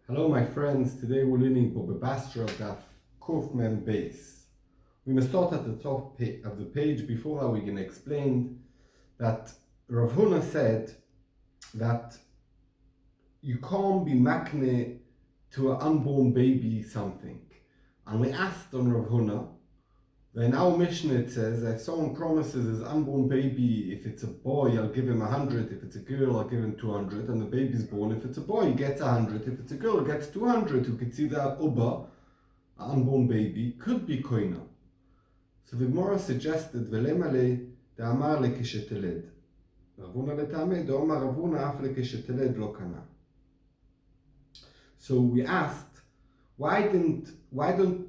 Hello my friends, today we're learning Bobabastra of Daf Kufman base. We're going to start at the top of the page. Before that we're going to explain that Rav Huna said that you can't be makne to an unborn baby something. And we asked on Rav Huna, in our Mishnah it says if someone promises his unborn baby, if it's a boy I'll give him 100, if it's a girl I'll give him 200, and the baby's born, if it's a boy he gets 100, if it's a girl he gets 200. You could see that Uba, an unborn baby, could be koina. So the Gemara suggested Velemale de Amar lekisheteled. Ravuna letame de Omar Ravuna af lekisheteled lo kana. So we asked, why don't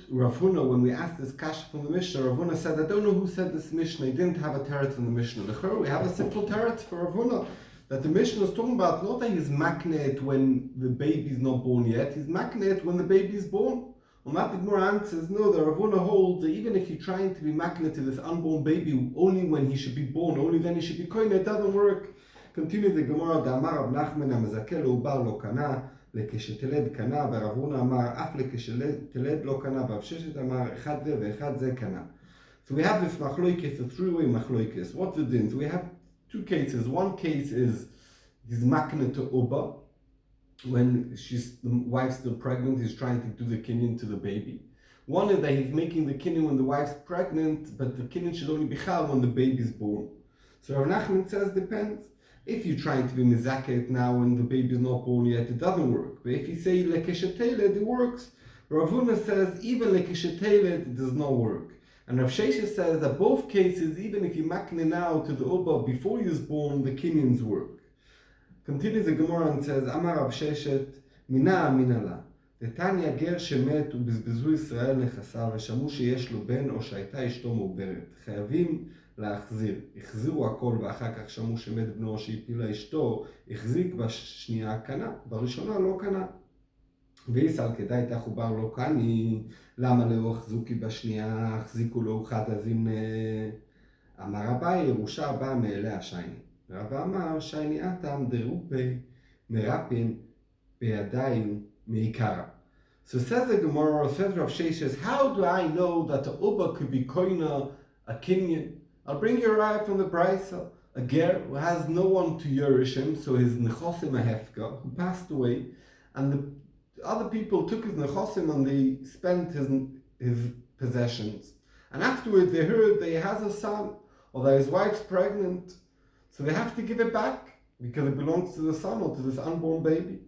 Rav Huna, when we asked this kasha from the Mishnah, Rav Huna said, I don't know who said this Mishnah, he didn't have a teretz from the Mishnah. We have a simple teretz for Rav Huna, that the Mishnah is talking about not that he's maknet when the baby's not born yet, he's maknet when the baby's born. And that the Gemara answers, no, the Rav Huna holds that even if you're trying to be maknet to this unborn baby only when he should be born, only then he should be koine, it doesn't work. Continue the Gemara, Da'amar Rab Nachman HaMezakel Ubar Lo Kana, לכשתלד קנה, ורב הונא אמר אף לכשתלד לא קנה, ורב ששת אמר אחד זה ואחד זה קנה. So we have this machloikis, a three-way machloikis. What's the din? So we have two cases. One case is he's makne to Uba, when the wife's still pregnant, he's trying to do the kinyan to the baby. One is that he's making the kinyan when the wife's pregnant, but the kinyan should only be chal when the baby's born. So Rav Nachman says depends. If you're trying to be mizaket now when the baby's not born yet, it doesn't work. But if you say lekesheteled, it works. Rav Huna says even lekesheteled, it does not work. And Rav Shesha says that both cases, even if you makne now to the Uba before he was born, the kinyans work. Continues the Gemara and says, Amar Rav Sheshet, mina minala. Detanya ger shemet ובזבזו ישראל נכסיו ושמעו שיש לו בן או שהייתה אשתו מעוברת. חייבים להחזיר. החזירו הכל ואחר כך שמעו שמת בנו שהפילה אשתו, החזיק בשנייה קנה, בראשונה לא קנה. ויסל כדאי תחובר לא קני, למה לא החזוקי בשנייה, החזיקו לו אחד הזים. אמר אביי, ירושה באה מאלי השייני. רב אמר, שייני אתם דרופה מרפין בידיים מעיקרה. So says the Gemara, says Rav Sheshes, how do I know that the Uba could be koina a kinyan? I'll bring you a raya from the Brisa. A ger who has no one to yurish him, so his nechosim a hefka, who passed away, and the other people took his nechosim and they spent his possessions. And afterwards they heard that he has a son, or that his wife's pregnant, so they have to give it back, because it belongs to the son or to this unborn baby.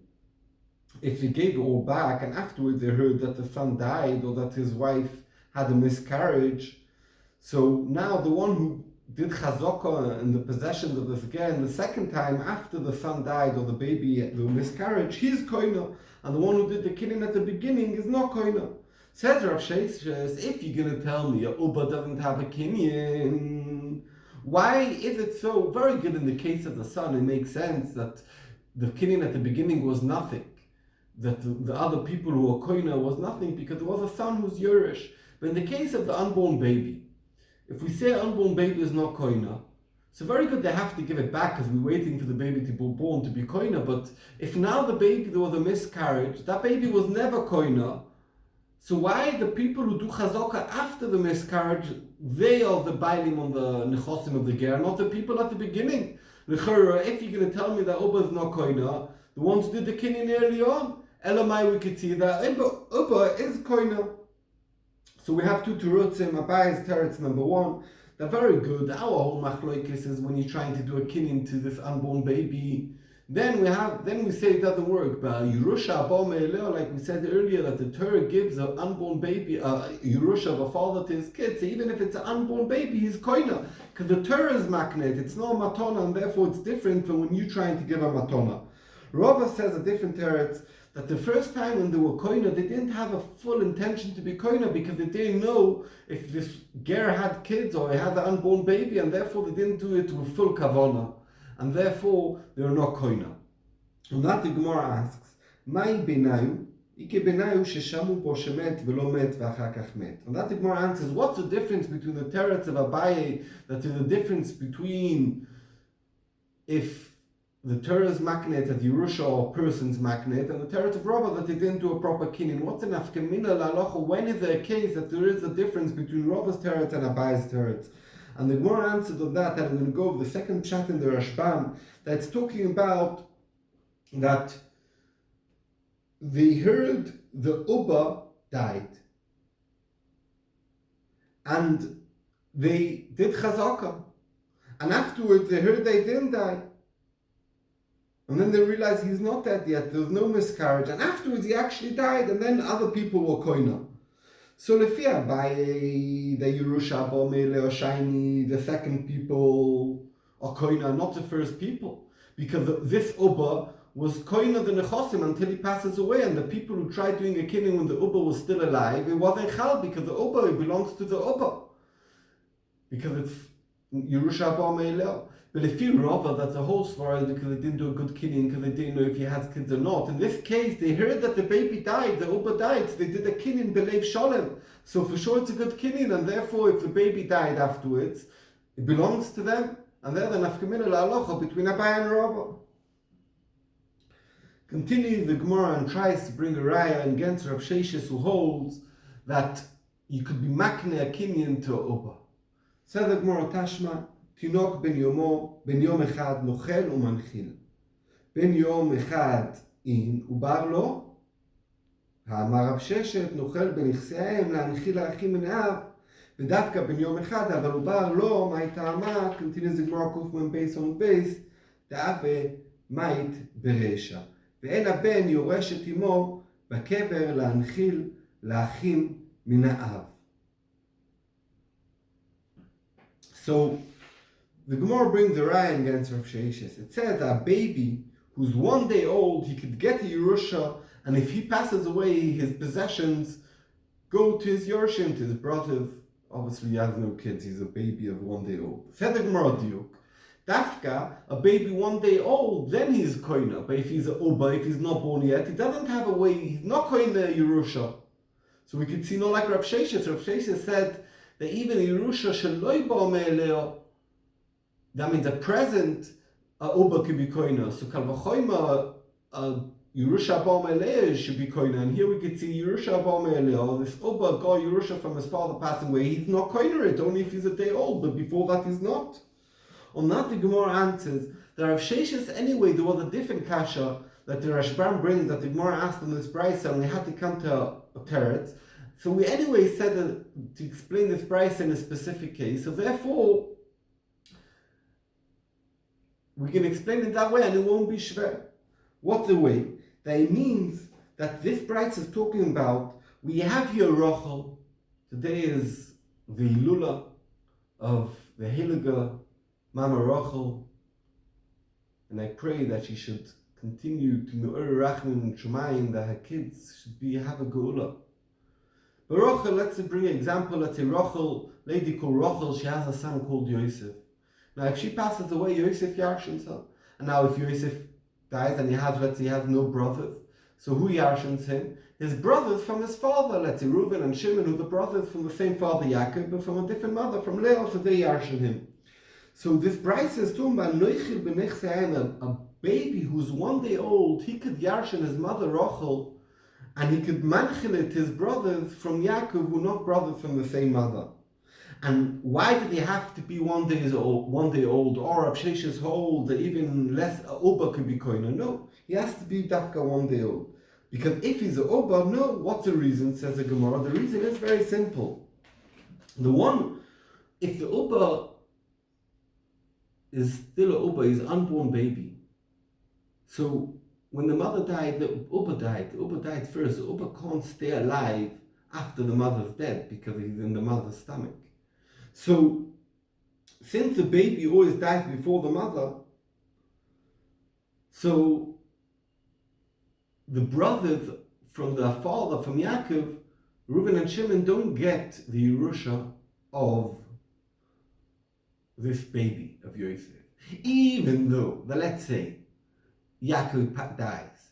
If he gave it all back, and afterwards they heard that the son died, or that his wife had a miscarriage, so now the one who did chazaka in the possessions of this ger, and the second time after the son died or the baby, the miscarriage, he's koina, and the one who did the kinyan at the beginning is not koina. Says Rav Sheshes, if you're going to tell me a Uba doesn't have a kinyan, why is it so? Very good in the case of the son, it makes sense that the kinyan at the beginning was nothing, that the other people who were koina was nothing, because there was a son who's yurish. But in the case of the unborn baby, if we say unborn baby is not koina, so very good they have to give it back because we're waiting for the baby to be born to be koina. But if now the baby, there was a miscarriage, that baby was never koina, so why the people who do chazaka after the miscarriage, they are the bailim on the nechosim of the ger, not the people at the beginning? If you're going to tell me that Uba is not koina, the ones who did the kinyan early on, Elamai, we could see that Uba is koina. So we have two terutzim. Abay's teretz number one, they're very good. Our whole machloikis is when you're trying to do a kinyan to this unborn baby, then we say it doesn't work. But Yerusha Abba Me'eleh, like we said earlier, that the Torah gives an unborn baby, Yerusha of a father to his kids. So even if it's an unborn baby, he's koina, because the Torah is maknet. It's not matona, and therefore it's different from when you're trying to give a matona. Rava says a different teretz, that the first time when they were koina, they didn't have a full intention to be koina, because they didn't know if this ger had kids or he had an unborn baby, and therefore they didn't do it with full kavana, and therefore they were not koina. And that the Gemara asks, Mai benayu, ike benayu sheshamu po shemet velo met v'achar kach met. And that the Gemara answers, what's the difference between the teretz of Abaye, that is the difference between if the Torah's maknet that Yerusha or person's maknet, and the Torah of Rava that they didn't do a proper kinyan. What's an afkamina la'alocha? When is there a case that there is a difference between Rava's teretz and Abaye's teretz? And the Gemara answered on that, and I'm going to go over the second chat in the Rashbam, that's talking about that they heard the Uba died, and they did chazaka, and afterwards they heard they didn't die. And then they realized he's not dead yet, there's no miscarriage. And afterwards he actually died, and then other people were koina. So Lefia, by the Yerusha, Bomele, or Shiny, the second people are koina, not the first people. Because this Uba was koina the Nechosim until he passes away. And the people who tried doing a kinning when the Uba was still alive, it wasn't chal, because the Uba belongs to the Uba. Because it's Yerusha, Bomele. But if you Rava, that's a whole story because they didn't do a good kinning, because they didn't know if he has kids or not. In this case, they heard that the baby died, the Uba died, so they did a kinning belev shalom. So for sure it's a good kinning, and therefore if the baby died afterwards, it belongs to them. And they're the nafkamina la'alocha between Abaye and Rava. Continues the Gemara and tries to bring a raya against Rav Sheshes, who holds that you could be makne a kinyan to a Uba. Says the Gemara Tashma, תינוק בן יום אחד נוכל ומנחיל. בן יום אחד אין ובר לו. האמר רב ששת נוכל בנכסיהם להנחיל האחים מן האב. ודווקא בן יום אחד, אבל ובר לו, מה טעמה? continues the Gemara קופמן בייס on בייס, דאבה מית ברשע. ואין הבן יורש את אמו בקבר להנחיל לאחים מן האב. So, the Gemara brings the Ryan against Rav Sheishes. It says that a baby who's 1 day old, he could get a Yerusha, and if he passes away, his possessions go to his Yorshim, to his brothers. Obviously, he has no kids, he's a baby of 1 day old. Says the Gemara Diuk. Dafka, a baby 1 day old, then he's koina. But if he's a Uba, if he's not born yet, he doesn't have a way, he's not koina Yerusha. So we could see, not like Rav Sheishes. Rav Sheishes said that even Yerusha sheloi ba'ome'eleo, that means a present, a Uba could be koina. So kal v'choima, Yerusha ba'ome'eleo should be koina. And here we could see Yerusha ba'ome'eleo, this Uba got Yerusha from his father passing away. He's not koina it, only if he's a day old, but before that he's not. On that the Gemara answers that Rav Sheshes anyway, there was a different kasha that the Rashbam brings, that the Gemara asked in this brayso, and they had to come to a teretz. So we anyway said to explain this brayso in a specific case, so therefore we can explain it that way and it won't be shver. What the way? That it means that this brayso is talking about, we have here Rochel, today is the Lula of the Heilige Mama Rochel, and I pray that she should continue to Me'or Rachman and Shumayim, that her kids should have a Geula. But Rochel, let's bring an example. Let's say Rochel, lady called Rochel, she has a son called Yosef. Now if she passes away, Yosef yarshins her. And now if Yosef dies and let's say he has no brothers, so who yarshins him? His brothers from his father, let's say Reuben and Shimon, who are the brothers from the same father Yaakov, but from a different mother, from Leah, so they yarshin him. So this brayso is talking about noichil b'nechseim, a baby who's 1 day old, he could yarshin his mother Rochel, and he could manchilit his brothers from Yaakov, who are not brothers from the same mother. And why did he have to be 1 day old, or Rav Sheshes hold that even less a Uba could be koina? No, he has to be dafka 1 day old. Because if he's a Uba, no, what's the reason, says the Gemara? The reason is very simple. If the Uba is still a Uba, he's an unborn baby. So when the mother died, the Uba died first. The Uba can't stay alive after the mother's dead because he's in the mother's stomach. So since the baby always dies before the mother, so the brothers from the father, from Yaakov, Reuben and Shimon, don't get the Yerusha of this baby of Yosef. Even though, let's say, Yaakov dies,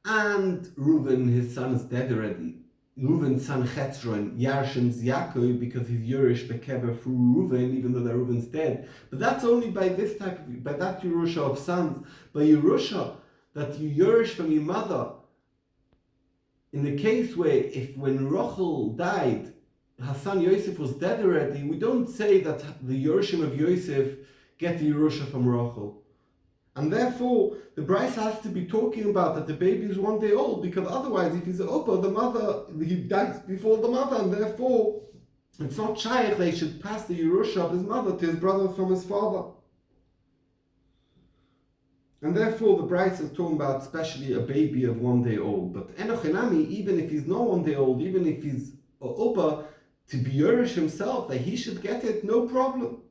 and Reuben, his son, is dead already, Reuven's son Chetzron Yarshins Yaakov because he's Yerush Bekever through Reuven, even though that Reuven's dead. But that's only by this type of, by that Yerusha of sons. By Yerusha, that you Yerush from your mother, in the case where when Rachel died, her son Yosef was dead already, we don't say that the Yerushim of Yosef get the Yerusha from Rachel. And therefore, the Bryce has to be talking about that the baby is 1 day old, because otherwise, if he's an Opa, the mother, he dies before the mother, and therefore, it's not Shaykh, they should pass the Yerusha of his mother to his brother from his father. And therefore, the Bryce is talking about especially a baby of 1 day old. But Enochinami, even if he's not 1 day old, even if he's an Opa, to be Yerush himself, that he should get it, no problem.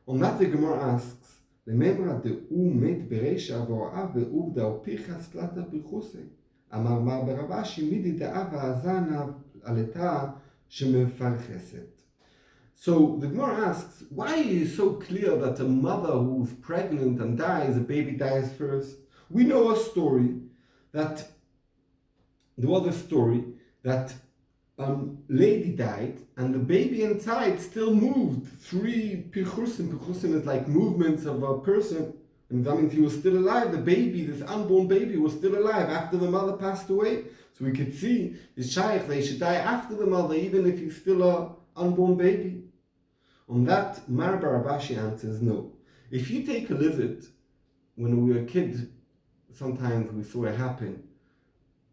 On that, the Gemara asks, לממרא דאו מת ברישא והוראיו ועובדא ופיחס תלתא פרחוסי. אמר מר ברבשי מידי דאבה הזנה עלתה שמפרחסת. So the Gemara asks, why is it so clear that a mother who's pregnant and dies, a baby dies first? We know a story that there was a story that lady died and the baby inside still moved 3 pirchusim. Pirchusim is like movements of a person, and that means he was still alive. The baby, this unborn baby, was still alive after the mother passed away. So we could see the shaykh, they should die after the mother, even if he's still an unborn baby. On that, Mar Barabashi answers no. If you take a lizard, when we were a kid, sometimes we saw it happen.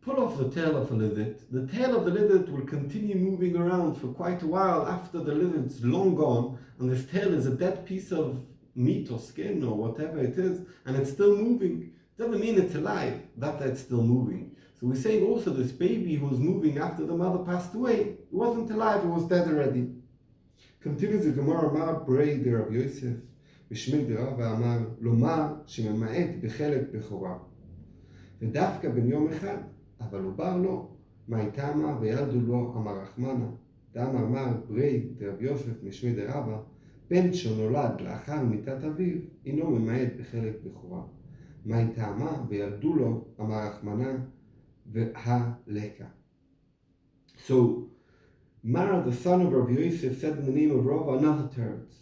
Pull off the tail of a lizard. The tail of the lizard will continue moving around for quite a while after the lizard's long gone, and this tail is a dead piece of meat or skin or whatever it is, and it's still moving. Doesn't mean it's alive, that it's still moving. So we're saying also this baby who was moving after the mother passed away, it wasn't alive, it was dead already. Continues the Gemara, Amar Brei de Rav Yosef, Bishmei de Rav Amar, Lomar שממעט בחלק בכורה. ודווקא בן יום אחד, אבל הוא בר לו, מאי תמה וירדו לו אמר רחמנה. דאמר מר ברי דרב יוסף משמי דרבא, בן שנולד לאחר מיתת אביו, אינו ממעט בחלק בכורה. מאי תמה וירדו לו אמר רחמנה והלקה. So, Mara, the son of Rav Yosef, said in the name of Rav another teretz.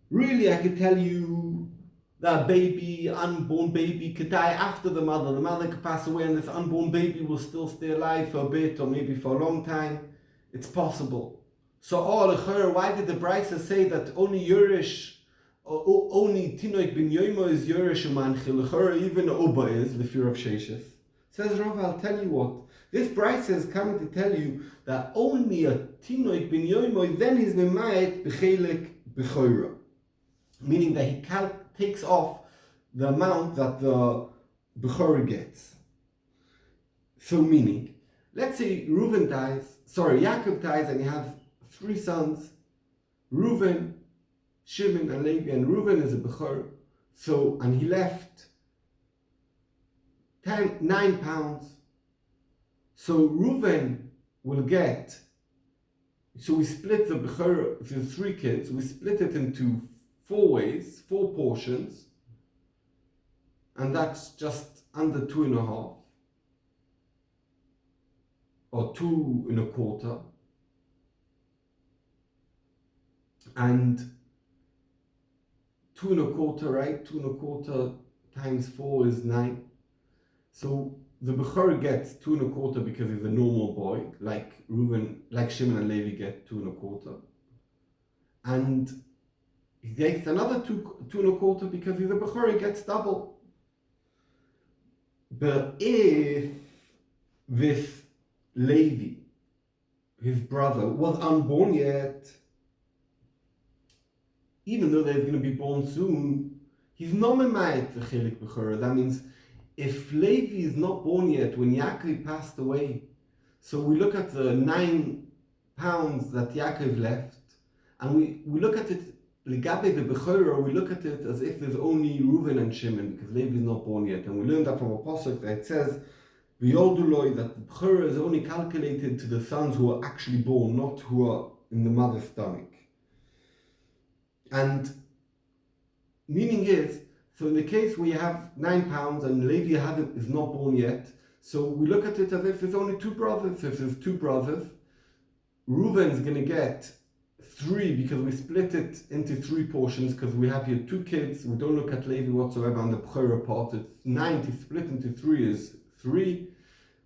Really, I could tell you that baby, unborn baby, could die after the mother. The mother could pass away and this unborn baby will still stay alive for a bit or maybe for a long time. It's possible. So, why did the Brisa say that only Yerush, only Tinoik ben Yoimo is Yerush Umanchil, even Oba is, the fear of Sheshes? Says Rav, I'll tell you what. This Brisa is coming to tell you that only a Tinoik ben Yoimo, then he's Memayet B'chelek B'choira. Meaning that he takes off the amount that the Bechor gets. So meaning, let's say Yaakov dies and he has 3 sons, Reuven, Shimon and Levi, and Reuven is a Bechor, and he left 9 pounds. So Reuven will get, so we split the Bechor, the 3 kids, we split it into 4 ways, 4 portions, and that's just under 2.5, or 2.25, and 2.25, right? 2.25 times 4 is 9. So the Bechor gets 2.25 because he's a normal boy, like Shimon and Levi get 2.25, and he gets another 2.25 because he's a Bechor, he gets double. But if this Levi, his brother, was unborn yet, even though they're going to be born soon, he's not memayet the chelik Bechor. That means if Levi is not born yet when Yaakov passed away, so we look at the 9 pounds that Yaakov left, and we look at it Legabe the Bechorah, we look at it as if there's only Reuven and Shimon, because Levi is not born yet. And we learned that from a pasuk that it says, V'yolduloi, that the Bechorah is only calculated to the sons who are actually born, not who are in the mother's stomach. And meaning is, so in the case where you have 9 pounds and Levi is not born yet, So we look at it as if there's only two brothers. If there's two brothers, Reuven's going to get 3 because we split it into 3 portions because we have here 2 kids. We don't look at Levi whatsoever on the Bechorah part. It's 9 to split into 3 is 3.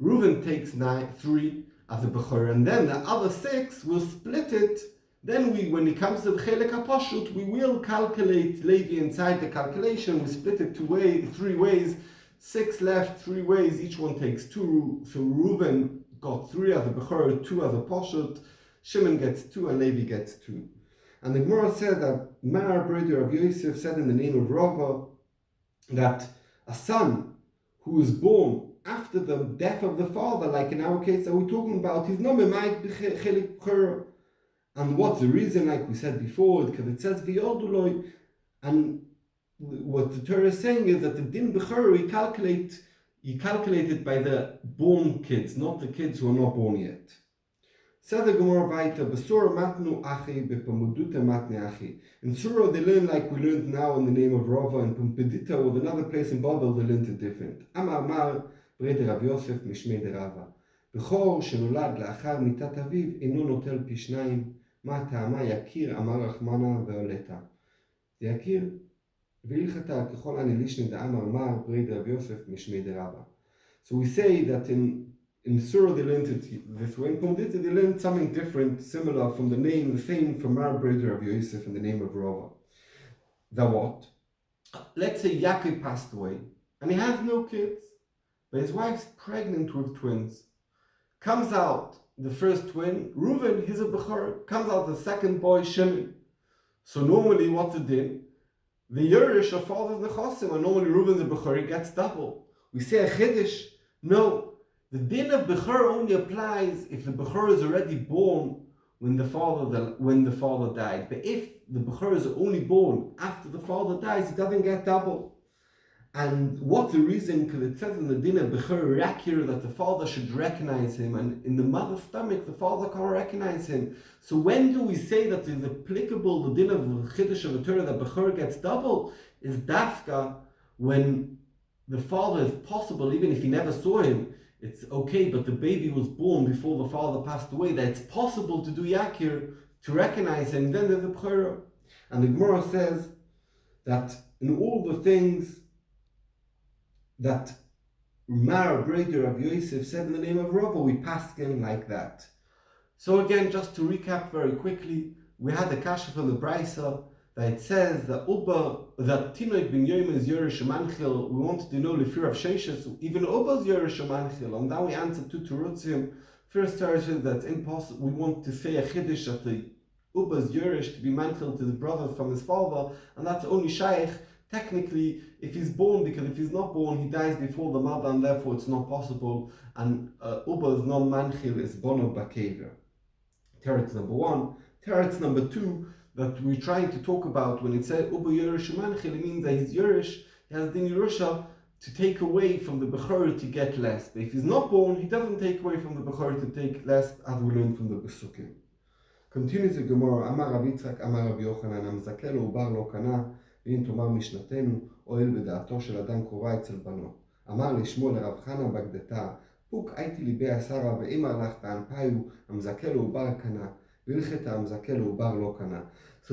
Reuven takes 3 as a Bechorah, and then the other 6 will split it. Then when it comes to the Chelek HaPashut, we will calculate Levi inside the calculation. We split it 3 ways, 6 left, 3 ways, each one takes 2. So Reuven got 3 as a Bechorah, 2 as a Pashut. Shimon gets 2 and Levi gets 2. And the Gemara said that Mar, brother of Yosef, said in the name of Rava that a son who is born after the death of the father, like in our case that we're talking about, he's not Memayik B'Chelik B'Chorah. And what's the reason, like we said before, because it says V'yoduloi, and what the Torah is saying is that the Din B'Chorah, you calculate it by the born kids, not the kids who are not born yet. Said the Gemara weiter, Besura matnu achi, bepamudute matne achi. In Surah they learn like we learned now in the name of Rava, and Pumpedita or another place in Babel they learned it different. Amar Mar, breder Rav Yosef, mishmei de Rava. Bechor shenolad לאחר מיתת אביו, אינו נוטל פי 2, מה טעמה יקיר, אמר רחמנה ועולתה. זה יקיר, והלכתה ככל אני לישני דאמר מר, ברeder Rav Yosef, mishmei de Rava. So we say that in Surah they learned it this way. In Pumbedita they learned something different, similar from the name, the same from Mar brother of Yosef in the name of Rava. That what? Let's say Yaakov passed away and he has no kids, but his wife's pregnant with twins. Comes out the first twin, Reuven, he's a Bechor. Comes out the second boy, Shimon. So normally what's it din? The Yerush of father's Nechosim, and normally Reuven's a Bechor, he gets double. We say a Chiddush. No. The din of Bechor only applies if the Bechor is already born when the father died. But if the Bechor is only born after the father dies, he doesn't get double. And what's the reason? Because it says in the din of Bechor Rakir that the father should recognize him, and in the mother's stomach the father can't recognize him. So when do we say that it's applicable, the din of Chiddush of the Torah, that Bechor gets double? Is dafka when the father is possible, even if he never saw him. It's okay, but the baby was born before the father passed away, that it's possible to do Yakir, to recognize him, then there's a Bechorah. And the Gemara says that in all the things that Mar, brother of Yosef, said in the name of Rava, we passed him like that. So again, just to recap very quickly, we had the kasha from the Brisa, that it says that Tinoik ben Yom is Yerush Manchil. We wanted to know Lefir of Sheshes, even Uba's Yerush Manchil. And now we answered 2 Terutzim. First Terutzim, that's impossible. We want to say a Chiddush of the Uba's Yerush to be Manchil to his brother from his father, and that's only Shaykh technically if he's born, because if he's not born, he dies before the mother, and therefore it's not possible. And Uba's non-Manchil is Bonov Bakever. Teretz number 1. Teretz number 2. That we're trying to talk about when it said Uba Yerush Manchil, it means that he's Yerush, he has Din Yerusha to take away from the Bechor to get less. But if he's not born, he doesn't take away from the Bechor to take less, as we learn from the Besukim. Continues the Gemara, Amar Rav Yitzchak, Amar Rav Yochanan, המזכה לו עובר לא קנה, ואם תאמר משנתנו, הואיל בדעתו של אדם קרובה אצל בנו. אמר לשמו לרב חנה בגדתה, פוק הייתי ליבי עשרה, ואם הלך באנפיו, המזכה לו עובר קנה. So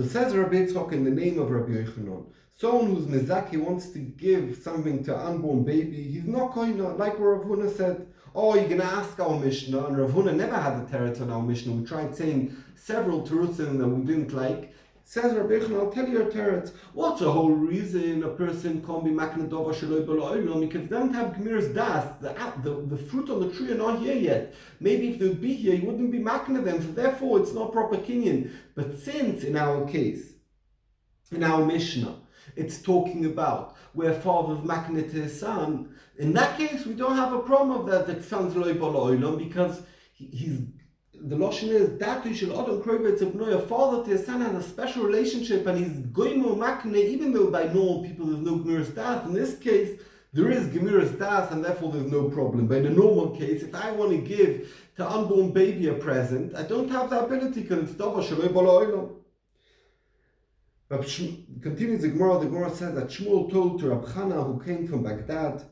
it says Rabbi Yitzchak in the name of Rabbi Yochanan, someone who's mezaki wants to give something to an unborn baby, he's not koina, like what Rav Huna said. Oh, you're going to ask our Mishnah, and Rav Huna never had the teretz on our Mishnah. We tried saying several terutzim that we didn't like. Says Rabbi Yochanan, I'll tell you your teretz. What's the whole reason a person can't be maknadova shaloi b'lo because they don't have gemiras das. The fruit on the tree are not here yet. Maybe if they would be here, you wouldn't be makna them. So therefore, it's not proper kinyan. But since in our case, in our Mishnah, it's talking about where father's makna to his son. In that case, we don't have a problem of that. The son's loy b'lo because he's. The Lashon is that you should Adam Krovetz of a father to his son has a special relationship, and he's goymo makne, even though by normal people there's no gemiras das. In this case, there is gemiras das, and therefore there's no problem. But in a normal case, if I want to give to unborn baby a present, I don't have the ability because it's dava shaloi b'lo. But continues the Gemara says that Shmuel told to Rab Chana, who came from Baghdad,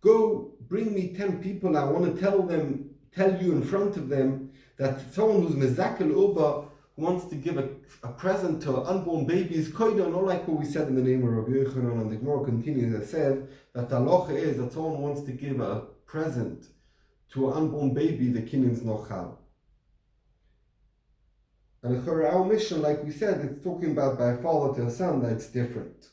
go bring me 10 people, I want to tell you in front of them that someone who's mezakel uba, who wants to give a present to an unborn baby is koina, not like what we said in the name of Rabbi Yochanan, and the Gemara continues and says that the halacha is that someone wants to give a present to an unborn baby, the kinyan's nochal. And our mission, like we said, it's talking about by a father to a son, that's different.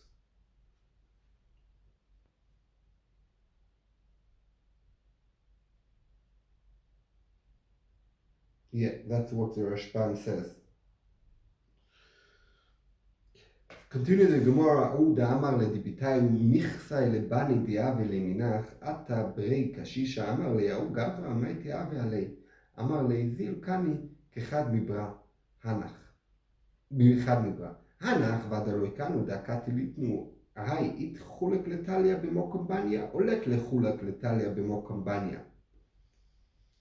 Yeah, that's what the Rashban says. Continue the Gemara, Uda Amar ledibitayu michsai lebani diave leminach, ata brei kashisha Amar leyahu gavra amaiti ave alei, Amar leizil kani kechad mibra, hanach. Michad mibra. Hanach vadaloi kanu dakati litnu, ahai it chulek letalia b'mokom banya, olek lechulek letalia b'mokom banya.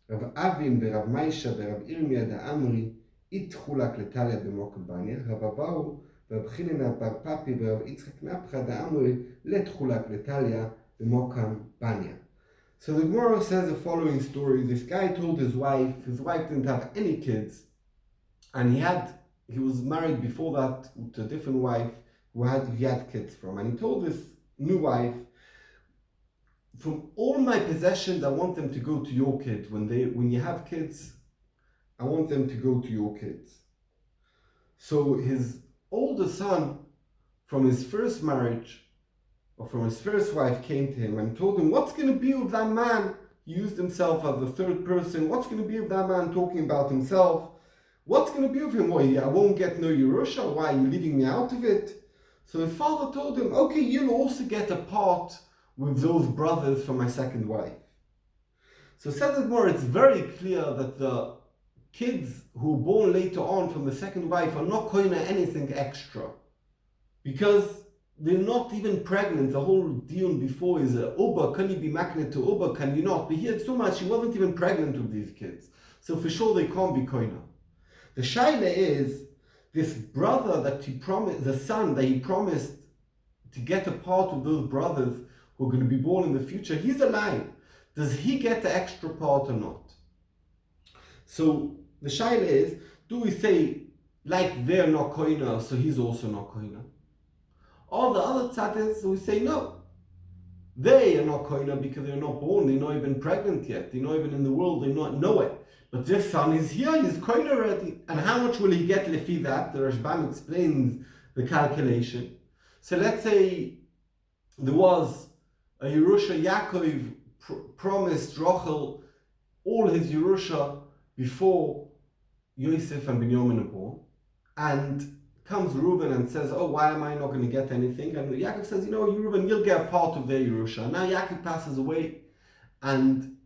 רב אבין ורב מיישה ורב ירמיה דאמרי התחולק לטליה במוקם בניה, רב אבאו ורב חיננה בר פפי ורב יצחק נפחא דאמרי לתחולק לטליה במוקם banya. So the Gemara says the following story. This guy told his wife didn't have any kids, and he was married before that to a different wife he had kids from, and he told this new wife, from all my possessions, I want them to go to your kids. When you have kids, I want them to go to your kids. So his older son, from his first marriage, or from his first wife, came to him and told him, what's going to be of that man? He used himself as the third person. What's going to be of that man talking about himself? What's going to be of him? Why, I won't get no Yerusha. Why are you leaving me out of it? So his father told him, okay, you'll also get a part with those brothers from my second wife. So said it more, it's very clear that the kids who were born later on from the second wife are not koina anything extra, because they're not even pregnant. The whole deal before is uba, can you be magnet to uba, can you not? But here it's so much, she wasn't even pregnant with these kids. So for sure they can't be koina. The shaila is, this brother that he promised, the son that he promised to get a part of those brothers who are going to be born in the future, he's alive. Does he get the extra part or not? So the shaila is, do we say, like they're not koina, so he's also not koina? Or the other tzad is, we say no. They are not koina because they're not born, they're not even pregnant yet, they're not even in the world, they not know it. But this son is here, he's koina already. And how much will he get lefi that? The Rashbam explains the calculation. So let's say there was a Yerusha, Yaakov promised Rachel all his Yerusha before Yosef and Binyamin are born, and comes Reuben and says, oh, why am I not going to get anything? And Yaakov says, Reuben, you'll get a part of their Yerusha. Now Yaakov passes away, and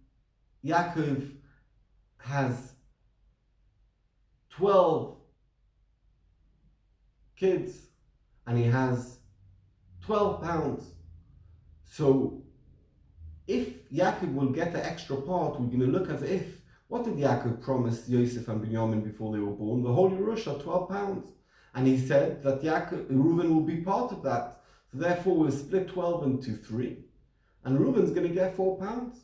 Yaakov has 12 kids, and he has 12 pounds. So if Yaakov will get the extra part, we're going to look as if, what did Yaakov promise Yosef and Binyamin before they were born? The whole Yerusha, 12 pounds. And he said that Reuven will be part of that. So therefore we'll split 12 into 3. And Reuven's going to get 4 pounds.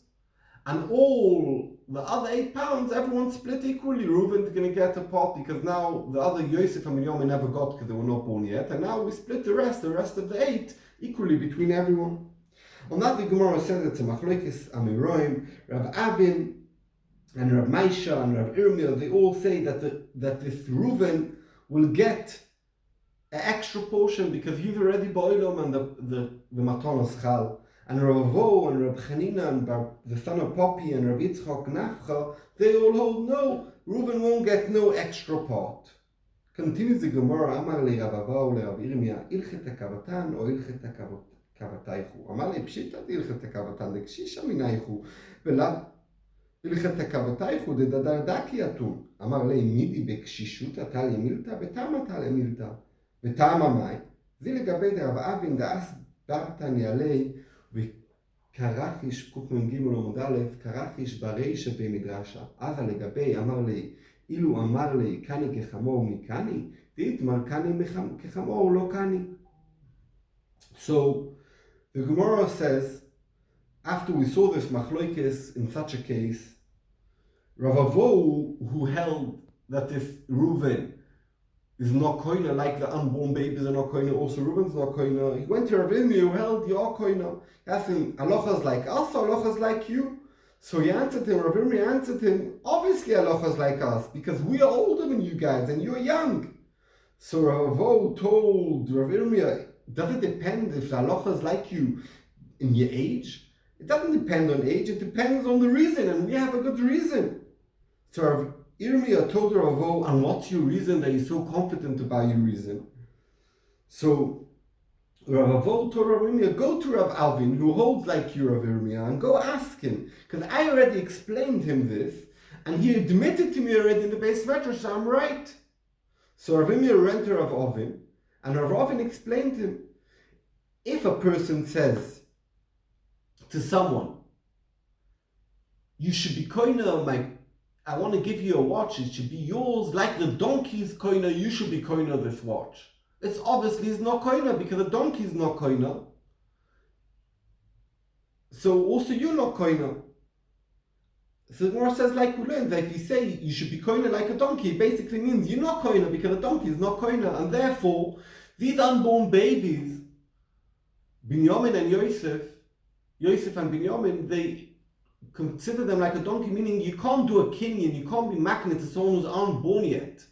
And all the other 8 pounds, everyone split equally. Reuven's going to get a part because now the other Yosef and Binyamin never got because they were not born yet. And now we split the rest of the 8 equally between everyone. On that, the Gemara says it's a machlokes amiroim, Rav Avin and Rav Maisha and Rav Irmia, they all say that this Reuven will get an extra portion because he's already boilom and the matanos chal. And Rav Avo and Rav Chanina and the son of Poppy and Rav Yitzchak Nafcha, they all hold no, Reuven won't get no extra part. Continues the Gemara, Amar le Rav Avo le Rav Irmia, ilchet hakavatan o ilchet hakavotaichu. Amar le pshitat ilchet hakavatan de kshisha minaichu, velav ilchet hakavotaichu de dadardaki atun. Amar le midi בקשישות אתה למילתא וטעם אתה למילתא וטעם המאי זה לגבי דרב אבין דאס ברתני עלי וקרחיש קנ"ג עמוד א' קרחיש ברישא במדרשה אז לגבי אמר לי אילו אמר לי קני כחמור מקני דאיתמר קני כחמור לא קני. So the Gemara says after we saw this machloikis in such a case, Rav Avo, who held that this Reuven is not koina, like the unborn babies are not koina, also Reuven's not koina. He went to Rav Imi, who held you are koina. He asked him, halachas like us or halachas like you? So he answered him, Rav Imi answered him, obviously halachas like us, because we are older than you guys and you are young. So Rav Avo told Rav Imi, does it depend if the halachas like you in your age? It doesn't depend on age, it depends on the reason, and we have a good reason. So Rav Irmiyah told Rav Avo, and what's your reason that you're so confident about your reason? So Rav Avo told Rav Irmiyah, go to Rav Alvin, who holds like you, Rav Irmiyah, and go ask him. Because I already explained him this, and he admitted to me already in the base medrash, so I'm right. So Rav Irmiyah went to Rav Alvin, and Rav Alvin explained to him, if a person says to someone, you should be koina, I want to give you a watch, it should be yours, like the donkey's koina, you should be koina this watch. It's obviously it's not koina, because the donkey is not koina. So also you're not koina. So the Gemara says, like we learned, that if you say you should be koina like a donkey, it basically means you're not koina, because the donkey is not koina. And therefore, these unborn babies, Binyamin and Yosef and Binyamin, they consider them like a donkey, meaning you can't do a kinyan, you can't be maknet to someone who's unborn yet,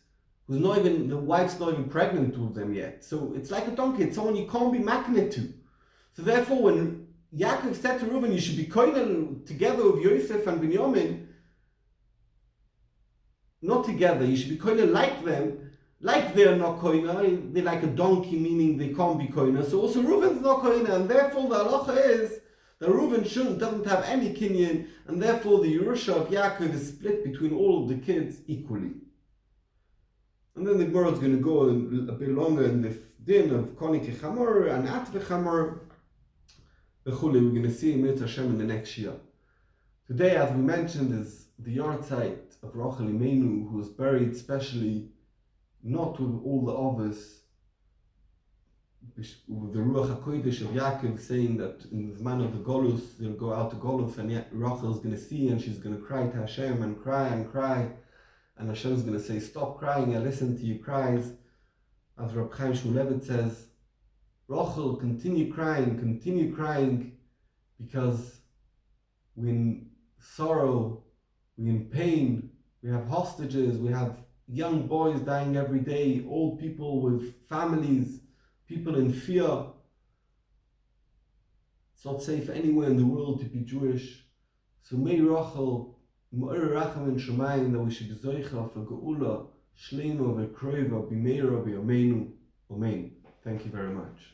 who's not even, the wife's not even pregnant with them yet. So it's like a donkey, it's someone you can't be maknet to. So therefore, when Yaakov said to Reuven, you should be koina together with Yosef and Binyamin, not together, you should be koina like them, like they're not koina, they're like a donkey, meaning they can't be koina. So also Reuven's not koina, and therefore the halacha is that Reuven doesn't have any kinyan, and therefore the Yerusha of Yaakov is split between all of the kids equally. And then the Gemara is going to go a bit longer in this din of Konik Chamor and Atve Chamor. We're going to see Mir Hashem in the next year. Today, as we mentioned, is the yahrzeit of Rachel Imenu, who was buried specially, not with all the others, with the Ruach HaKodesh of Yaakov saying that in the man of the Golus, they'll go out to Golus, and yet Rachel's going to see and she's going to cry to Hashem and cry and cry. And Hashem's going to say, stop crying, I listen to your cries. As Reb Chaim Shmulevitz says, Rachel, continue crying, because we're in sorrow, we're in pain, we have hostages, we have young boys dying every day, old people with families, people in fear. It's not safe anywhere in the world to be Jewish. So may Rachel, that we should be zoicha for geula, shleima v'kroiva b'meira b'yameinu. Amen. Thank you very much.